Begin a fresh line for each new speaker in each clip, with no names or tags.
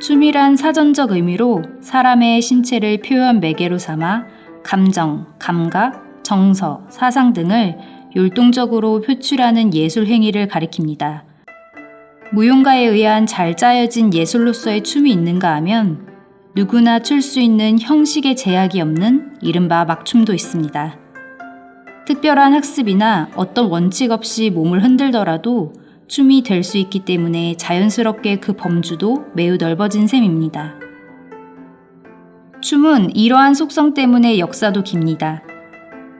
춤이란 사전적 의미로 사람의 신체를 표현 매개로 삼아 감정, 감각, 정서, 사상 등을 율동적으로 표출하는 예술 행위를 가리킵니다. 무용가에 의한 잘 짜여진 예술로서의 춤이 있는가 하면 누구나 출 수 있는 형식의 제약이 없는 이른바 막춤도 있습니다. 특별한 학습이나 어떤 원칙 없이 몸을 흔들더라도 춤이 될 수 있기 때문에 자연스럽게 그 범주도 매우 넓어진 셈입니다. 춤은 이러한 속성 때문에 역사도 깁니다.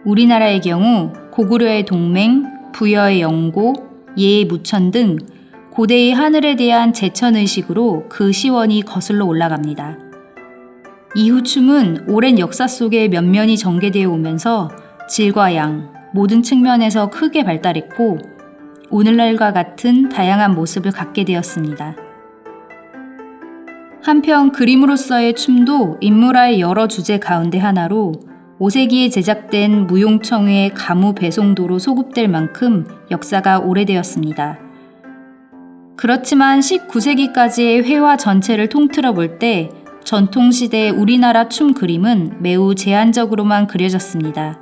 우리나라의 경우 고구려의 동맹, 부여의 영고, 예의 무천 등 고대의 하늘에 대한 제천의식으로 그 시원이 거슬러 올라갑니다. 이후 춤은 오랜 역사 속에 면면이 전개되어 오면서 질과 양, 모든 측면에서 크게 발달했고 오늘날과 같은 다양한 모습을 갖게 되었습니다. 한편 그림으로서의 춤도 인물화의 여러 주제 가운데 하나로 5세기에 제작된 무용청의 가무 배송도로 소급될 만큼 역사가 오래되었습니다. 그렇지만 19세기까지의 회화 전체를 통틀어 볼 때 전통시대 우리나라 춤 그림은 매우 제한적으로만 그려졌습니다.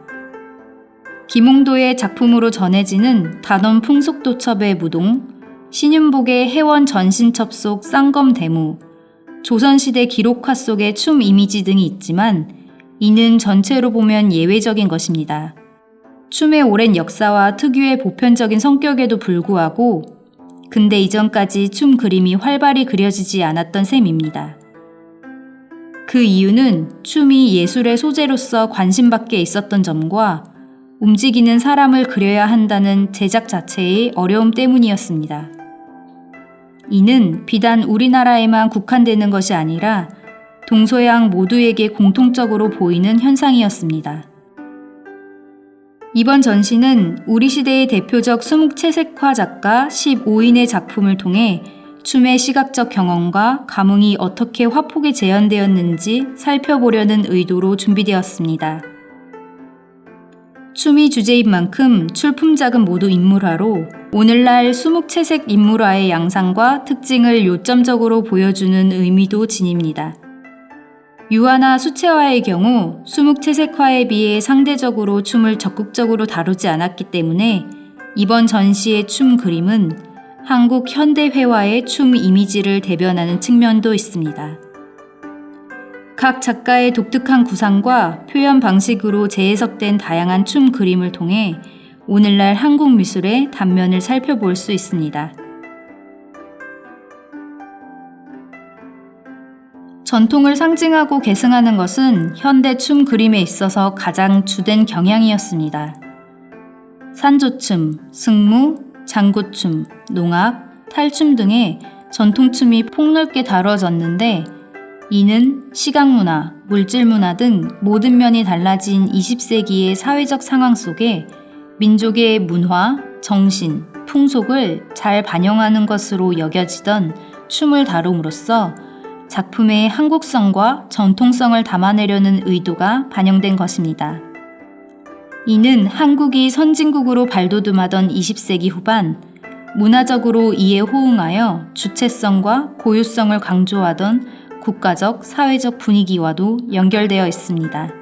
김홍도의 작품으로 전해지는 단원 풍속도첩의 무동, 신윤복의 해원 전신첩 속 쌍검대무, 조선시대 기록화 속의 춤 이미지 등이 있지만 이는 전체로 보면 예외적인 것입니다. 춤의 오랜 역사와 특유의 보편적인 성격에도 불구하고 근대 이전까지 춤 그림이 활발히 그려지지 않았던 셈입니다. 그 이유는 춤이 예술의 소재로서 관심밖에 있었던 점과 움직이는 사람을 그려야 한다는 제작 자체의 어려움 때문이었습니다. 이는 비단 우리나라에만 국한되는 것이 아니라 동서양 모두에게 공통적으로 보이는 현상이었습니다. 이번 전시는 우리 시대의 대표적 수묵채색화 작가 15인의 작품을 통해 춤의 시각적 경험과 감흥이 어떻게 화폭에 재현되었는지 살펴보려는 의도로 준비되었습니다. 춤이 주제인 만큼 출품작은 모두 인물화로 오늘날 수묵채색 인물화의 양상과 특징을 요점적으로 보여주는 의미도 지닙니다. 유화나 수채화의 경우 수묵채색화에 비해 상대적으로 춤을 적극적으로 다루지 않았기 때문에 이번 전시의 춤 그림은 한국 현대회화의 춤 이미지를 대변하는 측면도 있습니다. 각 작가의 독특한 구상과 표현 방식으로 재해석된 다양한 춤 그림을 통해 오늘날 한국 미술의 단면을 살펴볼 수 있습니다. 전통을 상징하고 계승하는 것은 현대 춤 그림에 있어서 가장 주된 경향이었습니다. 산조춤, 승무, 장구춤, 농악, 탈춤 등의 전통춤이 폭넓게 다뤄졌는데 이는 시각문화, 물질문화 등 모든 면이 달라진 20세기의 사회적 상황 속에 민족의 문화, 정신, 풍속을 잘 반영하는 것으로 여겨지던 춤을 다룸으로써 작품의 한국성과 전통성을 담아내려는 의도가 반영된 것입니다. 이는 한국이 선진국으로 발돋움하던 20세기 후반, 문화적으로 이에 호응하여 주체성과 고유성을 강조하던 국가적, 사회적 분위기와도 연결되어 있습니다.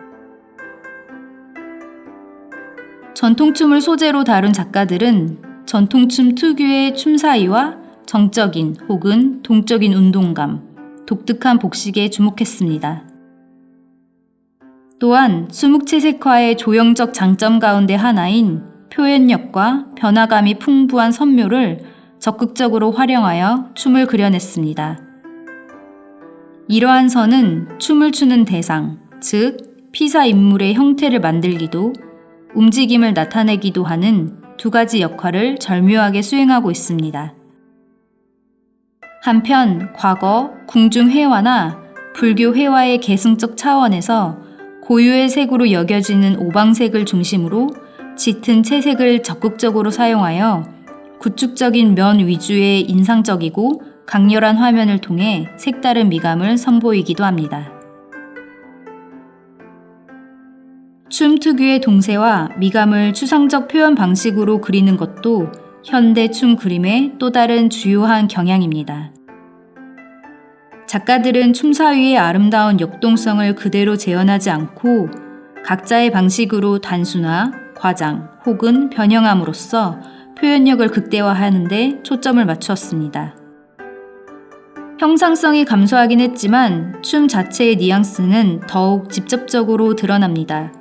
전통춤을 소재로 다룬 작가들은 전통춤 특유의 춤사위와 정적인 혹은 동적인 운동감, 독특한 복식에 주목했습니다. 또한 수묵채색화의 조형적 장점 가운데 하나인 표현력과 변화감이 풍부한 선묘를 적극적으로 활용하여 춤을 그려냈습니다. 이러한 선은 춤을 추는 대상, 즉 피사 인물의 형태를 만들기도 움직임을 나타내기도 하는 두 가지 역할을 절묘하게 수행하고 있습니다. 한편 과거 궁중 회화나 불교 회화의 계승적 차원에서 고유의 색으로 여겨지는 오방색을 중심으로 짙은 채색을 적극적으로 사용하여 구축적인 면 위주의 인상적이고 강렬한 화면을 통해 색다른 미감을 선보이기도 합니다. 춤 특유의 동세와 미감을 추상적 표현 방식으로 그리는 것도 현대 춤 그림의 또 다른 주요한 경향입니다. 작가들은 춤사위의 아름다운 역동성을 그대로 재현하지 않고 각자의 방식으로 단순화, 과장 혹은 변형함으로써 표현력을 극대화하는 데 초점을 맞추었습니다. 형상성이 감소하긴 했지만 춤 자체의 뉘앙스는 더욱 직접적으로 드러납니다.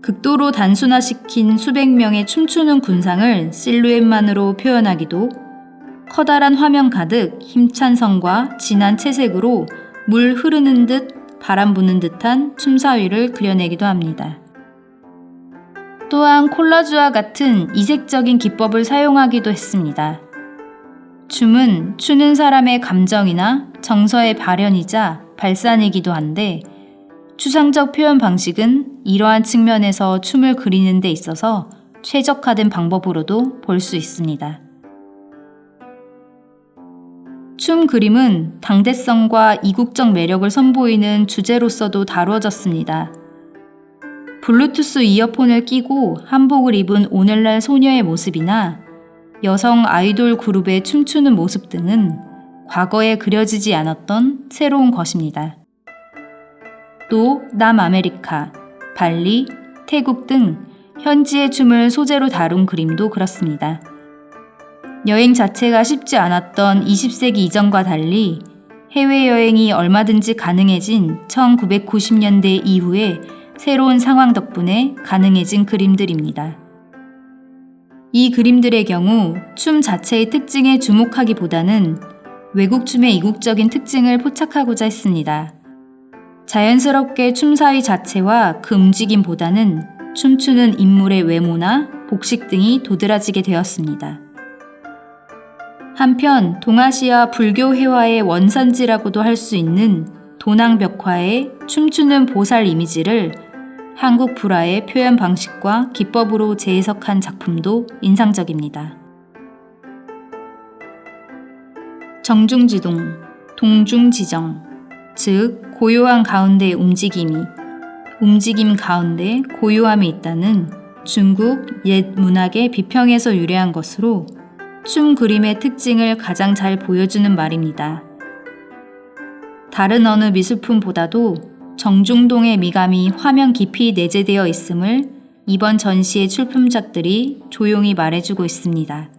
극도로 단순화시킨 수백 명의 춤추는 군상을 실루엣만으로 표현하기도, 커다란 화면 가득 힘찬 성과 진한 채색으로 물 흐르는 듯 바람 부는 듯한 춤사위를 그려내기도 합니다. 또한 콜라주와 같은 이색적인 기법을 사용하기도 했습니다. 춤은 추는 사람의 감정이나 정서의 발현이자 발산이기도 한데 추상적 표현 방식은 이러한 측면에서 춤을 그리는 데 있어서 최적화된 방법으로도 볼 수 있습니다. 춤 그림은 당대성과 이국적 매력을 선보이는 주제로서도 다루어졌습니다. 블루투스 이어폰을 끼고 한복을 입은 오늘날 소녀의 모습이나 여성 아이돌 그룹의 춤추는 모습 등은 과거에 그려지지 않았던 새로운 것입니다. 또 남아메리카, 발리, 태국 등 현지의 춤을 소재로 다룬 그림도 그렇습니다. 여행 자체가 쉽지 않았던 20세기 이전과 달리 해외여행이 얼마든지 가능해진 1990년대 이후에 새로운 상황 덕분에 가능해진 그림들입니다. 이 그림들의 경우 춤 자체의 특징에 주목하기보다는 외국 춤의 이국적인 특징을 포착하고자 했습니다. 자연스럽게 춤사위 자체와 그 움직임보다는 춤추는 인물의 외모나 복식 등이 도드라지게 되었습니다. 한편 동아시아 불교 회화의 원산지라고도 할 수 있는 도낭벽화의 춤추는 보살 이미지를 한국 불화의 표현 방식과 기법으로 재해석한 작품도 인상적입니다. 정중지동, 동중지정, 즉 고요한 가운데 움직임이, 움직임 가운데 고요함이 있다는 중국 옛 문학의 비평에서 유래한 것으로 춤 그림의 특징을 가장 잘 보여주는 말입니다. 다른 어느 미술품보다도 정중동의 미감이 화면 깊이 내재되어 있음을 이번 전시의 출품작들이 조용히 말해주고 있습니다.